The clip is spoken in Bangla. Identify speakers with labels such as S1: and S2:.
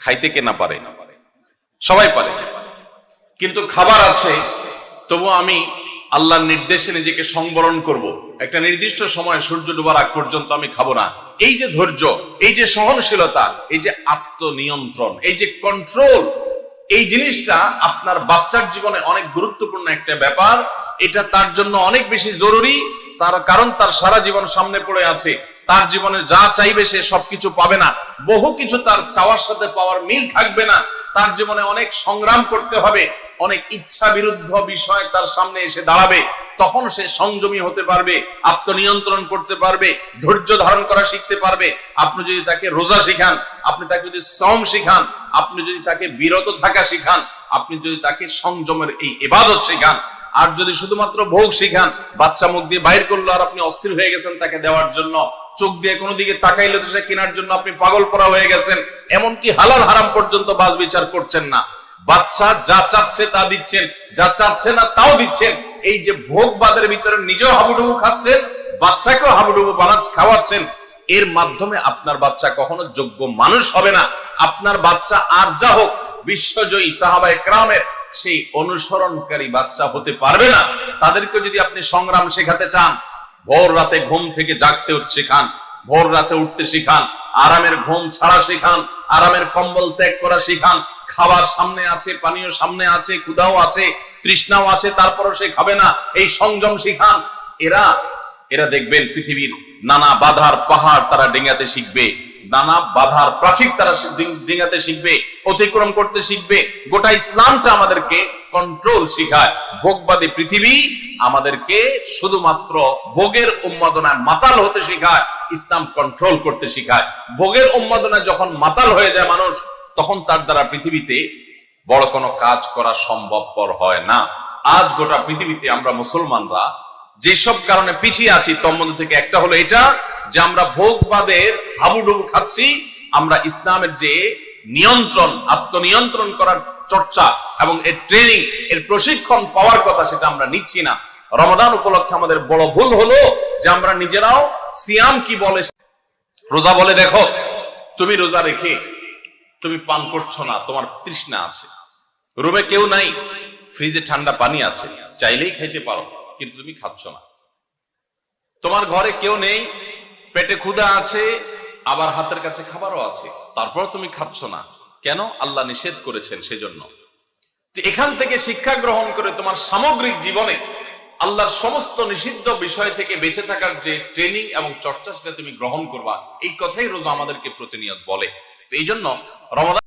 S1: খাইতে কে না পারে? সবাই পারে। কিন্তু খাবার আছে, তবু আমি আল্লাহর নির্দেশে নিজেকে সংবরণ করব। একটা নির্দিষ্ট সময় সূর্য ডোবার আগ পর্যন্ত আমি খাবো না। এই যে ধৈর্য, এই যে সহনশীলতা, এই যে আত্মনিয়ন্ত্রণ, এই যে কন্ট্রোল, এই জিনিসটা আপনার বাচ্চার জীবনে অনেক গুরুত্বপূর্ণ একটা ব্যাপার। এটা তার জন্য অনেক বেশি জরুরি। তার কারণ তার সারা জীবন সামনে পড়ে আছে। তার জীবনে যা চাইবে সে সবকিছু পাবে না। বহু কিছু তার চাওয়ার সাথে পাওয়ার মিল থাকবে না। তার জীবনে অনেক সংগ্রাম করতে হবে, অনেক ইচ্ছা বিরুদ্ধ বিষয় তার সামনে এসে দাঁড়াবে। তখন সে সংযমী হতে পারবে, আত্মনিয়ন্ত্রণ করতে পারবে, ধৈর্য ধারণ করা শিখতে পারবে। আপনি যদি তাকে রোজা শিখান, আপনি তাকে যদি শ্রম শিখান, আপনি যদি তাকে বিরত থাকা শিখান, আপনি যদি তাকে সংযমের এই ইবাদত শিখান, আর যদি শুধুমাত্র ভোগ শিখান, বাচ্চা মুখ দিয়ে বাইর করলো আর আপনি অস্থির হয়ে গেছেন তাকে দেওয়ার জন্য, চোখ দিয়ে কোনো দিকে তাকাইলে তো সে কেনার জন্য আপনি পাগল পড়া হয়ে গেছেন, এমনকি হালাল হারাম পর্যন্ত বাজ বিচার করছেন না। বাচ্চা যা চাচ্ছে তা দিচ্ছেন, যা চাচ্ছে না তাও দিচ্ছেন। এই যে ভোগবাদের ভিতরে নিজেও হাবুডুবু খাচ্ছেন, বাচ্চাকেও হাবুডুবু খাওয়াচ্ছেন। এর মাধ্যমে আপনার বাচ্চা কখনো যোগ্য মানুষ হবে না। আপনার বাচ্চা আর যা হোক, বিশ্বজয়ী সাহাবায়ে কেরামের সেই অনুসরণকারী বাচ্চা হতে পারবে না। তাদেরকে যদি আপনি সংগ্রাম শেখাতে চান, ভোর রাতে ঘুম থেকে জাগতে শেখান, ভোর রাতে উঠতে শিখান, আরামের ঘুম ছাড়া শিখান, আরামের কম্বল ত্যাগ করা শিখান। খাবার সামনে আছে, পানীয় সামনে আছে, ক্ষুধাও আছে, তৃষ্ণাও আছে, তারপরও সে খাবে না, এই সংযম শিখান। এরা দেখবেন পৃথিবীর নানা বাধার পাহাড় তারা ডিঙাতে শিখবে, নানা বাধার প্রাচীর তারা ডিঙাতে শিখবে, অতিক্রম করতে শিখবে। গোটা ইসলামটা আমাদেরকে কন্ট্রোল শিখায়। ভোগবাদী পৃথিবী আমাদেরকে শুধুমাত্র ভোগের উন্মাদনায় মাতাল হতে শিখায়, ইসলাম কন্ট্রোল করতে শিখায়। ভোগের উন্মাদনায় যখন মাতাল হয়ে যায় মানুষ, তখন তার দ্বারা পৃথিবীতে বড় কোনো কাজ করা সম্ভবপর হয় না। আজ গোটা পৃথিবীতে আমরা মুসলমানরা যেসব কারণে পিছিয়ে আছি, তোর মধ্যে থেকে একটা হলো এটা যে আমরা ভোগবাদের হাবুডুবু খাচ্ছি। আমরা ইসলামের যে নিয়ন্ত্রণ, আত্মনিয়ন্ত্রণ করার চর্চা এবং এর ট্রেনিং, এর প্রশিক্ষণ পাওয়ার কথা, সেটা আমরা নিচ্ছি না। রমাদান উপলক্ষে আমাদের বড় ভুল হলো যে আমরা নিজেরাও সিয়াম কি বলে, রোজা বলে, দেখো তুমি রোজা রেখে তুমি পান করছো না, তোমার তৃষ্ণা আছে, রুমে কেউ নাই, ফ্রিজে ঠান্ডা পানি আছে, চাইলেই খাইতে পারো, কিন্তু তুমি খাচ্ছ না। তোমার ঘরে কেউ নেই, পেটে ক্ষুধা আছে, আবার হাতের কাছে খাবারও আছে, তারপর তুমি খাচ্ছ না। কেন? আল্লাহ নিষেধ করেছেন সেজন্য। এখান থেকে শিক্ষা গ্রহণ করে তোমার সামগ্রিক জীবনে আল্লাহর সমস্ত নিষিদ্ধ বিষয় থেকে বেঁচে থাকার যে ট্রেনিং এবং চর্চা, সেটা তুমি গ্রহণ করবা। এই কথাই রোজা আমাদেরকে প্রতিনিয়ত বলে। তো এই জন্য রমাদান